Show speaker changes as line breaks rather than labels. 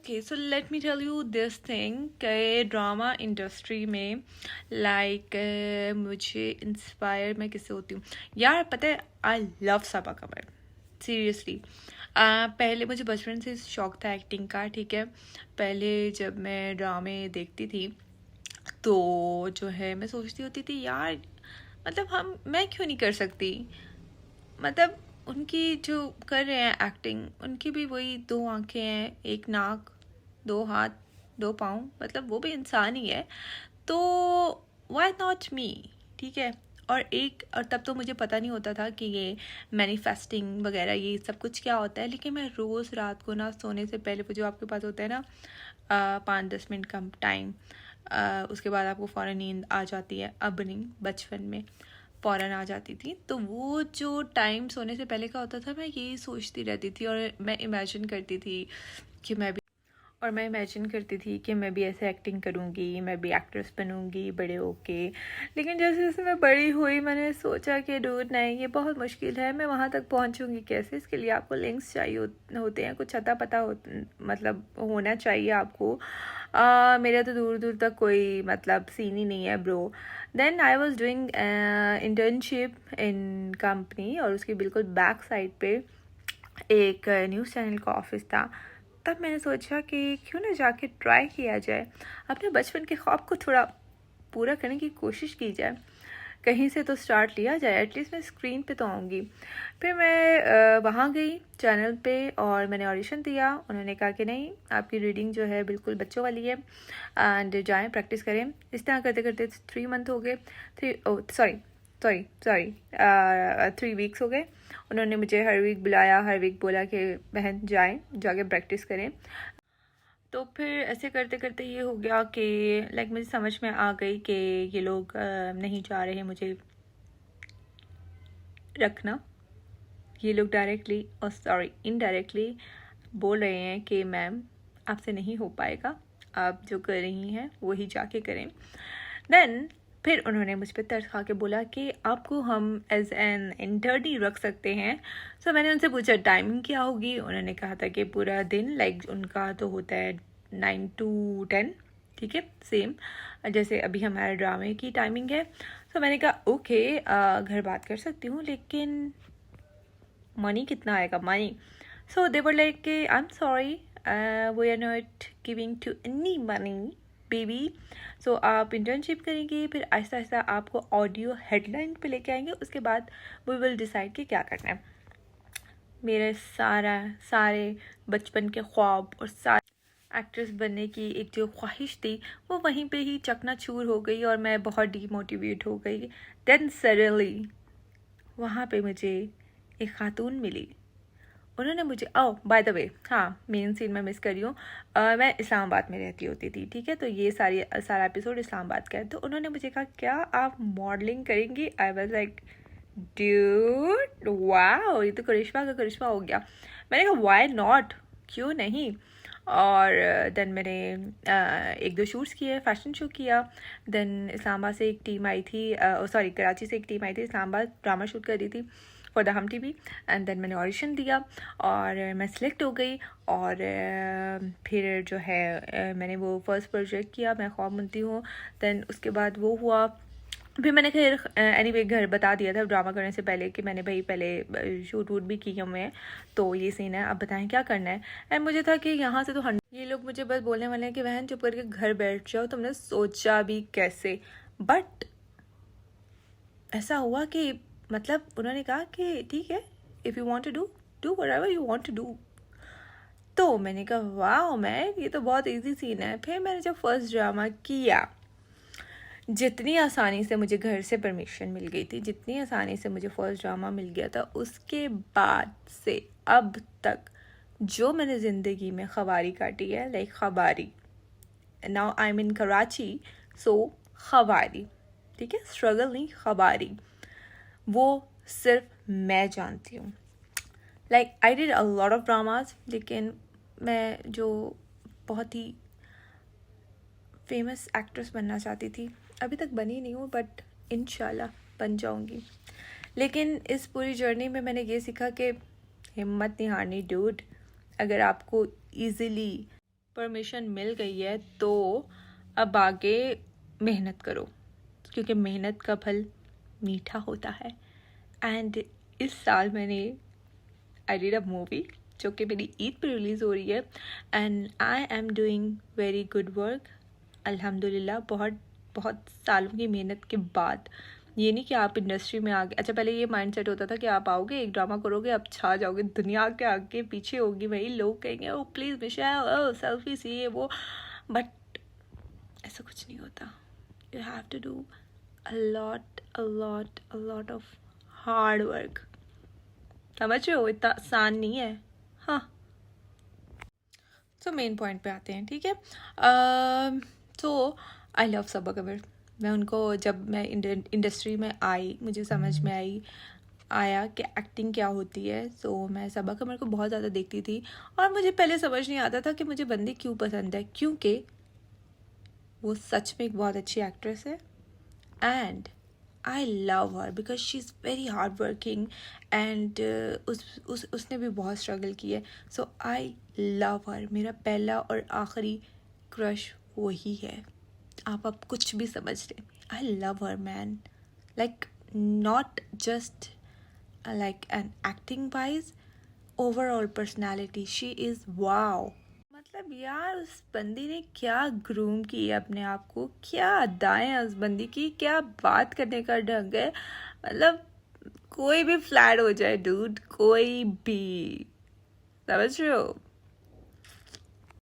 Okay, so let me tell you this thing कि drama industry में मुझे inspire मैं किससे होती हूँ यार, पता है I love Saba Qamar seriously. पहले मुझे बचपन से शौक था एक्टिंग का, ठीक है। पहले जब मैं ड्रामे देखती थी तो जो है मैं सोचती होती थी यार, मतलब मैं क्यों नहीं कर सकती। मतलब उनकी जो कर रहे हैं एक्टिंग, उनकी भी वही दो आंखें हैं, एक नाक, दो हाथ, दो पाँव, मतलब वो भी इंसान ही है। तो व्हाई नॉट मी, ठीक है। और तब तो मुझे पता नहीं होता था कि ये मैनिफेस्टिंग वगैरह ये सब कुछ क्या होता है, लेकिन मैं रोज़ रात को ना सोने से पहले वो जो आपके पास होता है ना 5-10 मिनट का टाइम, उसके बाद आपको फ़ौरन नींद आ जाती है। अब नहीं, बचपन में फ़ौरन आ जाती थी। तो वो जो टाइम सोने से पहले का होता था, मैं यही सोचती रहती थी और मैं इमेजिन करती थी कि मैं भी ऐसे एक्टिंग करूँगी, मैं भी एक्ट्रेस बनूँगी बड़े होके। लेकिन जैसे जैसे मैं बड़ी हुई, मैंने सोचा कि डूड नहीं, ये बहुत मुश्किल है, मैं वहाँ तक पहुँचूँगी कैसे। इसके लिए आपको लिंक्स चाहिए होते हैं, कुछ अता पता मतलब होना चाहिए आपको। मेरा तो दूर दूर तक कोई मतलब सीन ही नहीं है bro. Then I was doing internship in company, और उसकी बिल्कुल बैक साइड पे एक न्यूज़ चैनल का ऑफिस था। तब मैंने सोचा कि क्यों ना जाके ट्राई किया जाए, अपने बचपन के ख्वाब को थोड़ा पूरा करने की कोशिश की जाए, कहीं से तो स्टार्ट लिया जाए, एटलीस्ट मैं स्क्रीन पे तो आऊँगी। फिर मैं वहाँ गई चैनल पे और मैंने ऑडिशन दिया। उन्होंने कहा कि नहीं, आपकी रीडिंग जो है बिल्कुल बच्चों वाली है एंड जाएँ प्रैक्टिस करें। इस तरह करते करते 3 मंथ हो गए, 3 वीक्स हो गए। उन्होंने मुझे हर वीक बुलाया, हर वीक बोला कि बहन जाएँ, जाके प्रैक्टिस करें। तो फिर ऐसे करते करते ये हो गया कि मुझे समझ में आ गई कि ये लोग नहीं चाह रहे मुझे रखना। ये लोग डायरेक्टली और सॉरी इनडायरेक्टली बोल रहे हैं कि मैम आपसे नहीं हो पाएगा, आप जो कर रही हैं वही जाके करें। देन फिर उन्होंने मुझ पर तरस खा के बोला कि आपको हम एज एन इंटर्न ही रख सकते हैं। सो मैंने उनसे पूछा टाइमिंग क्या होगी। उन्होंने कहा था कि पूरा दिन उनका तो होता है 9 to 10, ठीक है, सेम जैसे अभी हमारे ड्रामे की टाइमिंग है। तो मैंने कहा ओके, घर बात कर सकती हूँ, लेकिन मनी कितना आएगा, money. So they were like I am sorry, we are not giving to any money baby. सो आप इंटर्नशिप करेंगे, फिर आहिस्ता आहिस्ता आपको ऑडियो हेडलाइन पे लेके आएंगे, उसके बाद वी विल डिसाइड कि क्या करना है। मेरे सारे बचपन के ख्वाब और सारे एक्ट्रेस बनने की एक जो ख्वाहिश थी वो वहीं पे ही चकनाचूर हो गई और मैं बहुत डीमोटिवेट हो गई। देन सडनली वहाँ पे मुझे एक खातून मिली। उन्होंने मुझे बाय द वे, हाँ मेन सीन मैं मिस कर रही हूँ। मैं इस्लामाबाद में रहती होती थी, ठीक है, तो ये सारा एपिसोड इस्लामाबाद का है। तो उन्होंने मुझे कहा क्या आप मॉडलिंग करेंगी। I was like dude wow, ये तो करिश्मा का करिश्मा हो गया। मैंने कहा व्हाई नॉट, क्यों नहीं। और देन मैंने 1-2 शूट्स किए, फैशन शो किया। देन इस्लामाबाद से एक टीम आई थी, सॉरी कराची से एक टीम आई थी इस्लामाबाद, ड्रामा शूट कर रही थी फॉर द हम टीवी। एंड देन मैंने ऑडिशन दिया और मैं सिलेक्ट हो गई। और फिर जो है मैंने वो फर्स्ट प्रोजेक्ट किया, मैं ख्वाब बुनती हूँ। देन उसके बाद वो हुआ। फिर मैंने खैर एनीवे घर बता दिया था ड्रामा करने से पहले कि मैंने भाई पहले शूट वूट भी किए हुए हैं, तो ये सीन है, अब बताएं क्या करना है। एंड मुझे था कि यहाँ से तो ये लोग मुझे बस बोलने वाले हैं कि बहन चुप करके घर बैठ जाओ, तुमने सोचा भी कैसे। बट ऐसा हुआ कि मतलब उन्होंने कहा कि ठीक है, if you want to do whatever you want to do. तो मैंने कहा वाह मैन, ये तो बहुत इजी सीन है। फिर मैंने जब फर्स्ट ड्रामा किया, जितनी आसानी से मुझे घर से परमिशन मिल गई थी, जितनी आसानी से मुझे फर्स्ट ड्रामा मिल गया था, उसके बाद से अब तक जो मैंने ज़िंदगी में खबारी काटी है, लाइक खबारी, नाउ आई एम इन कराची, सो खबारी, ठीक है, स्ट्रगल नहीं, खबारी, वो सिर्फ मैं जानती हूँ। Like I did a lot of dramas, लेकिन मैं जो बहुत ही फेमस एक्ट्रेस बनना चाहती थी, अभी तक बनी नहीं हूँ, बट इंशाल्लाह बन जाऊँगी। लेकिन इस पूरी जर्नी में मैंने ये सीखा कि हिम्मत नहीं हारनी डूड। अगर आपको ईज़िली परमिशन मिल गई है तो अब आगे मेहनत करो, क्योंकि मेहनत का फल मीठा होता है। एंड इस साल मैंने आई डिड अ मूवी जो कि मेरी ईद पर रिलीज़ हो रही है, and I am doing very good work अल्हम्दुलिल्लाह। बहुत बहुत सालों की मेहनत के बाद। ये नहीं कि आप इंडस्ट्री में आ गए, अच्छा पहले ये माइंडसेट होता था कि आप आओगे एक ड्रामा करोगे अब छा जाओगे, दुनिया के आगे पीछे होगी भाई, लोग कहेंगे oh please Michelle oh selfie see ये वो, बट ऐसा कुछ नहीं होता। You have to do a lot of hard work। समझ रहे हो, इतना आसान नहीं है। हाँ, तो मेन पॉइंट पे आते हैं, ठीक है। तो आई लव सबा कबीर। मैं उनको, जब मैं इंडस्ट्री में आई मुझे समझ में आया कि एक्टिंग क्या होती है, तो मैं सबा कबीर को बहुत ज़्यादा देखती थी। और मुझे पहले समझ नहीं आता था कि मुझे बंदी क्यों पसंद है, क्योंकि वो सच में एक बहुत अच्छी एक्ट्रेस है। And I love her because she's very hardworking and उसने भी बहुत स्ट्रगल की है। So I love her। मेरा पहला और आखिरी क्रश वही है, आप अब कुछ भी समझ लें। I love her man, like not just like an acting wise, overall personality she is wow। मतलब यार उस बंदी ने क्या ग्रूम की है अपने आप को, क्या अदाएं हैं उस बंदी की, क्या बात करने का ढंग है, मतलब कोई भी फ्लैट हो जाए डूड, कोई भी, समझ रहे हो।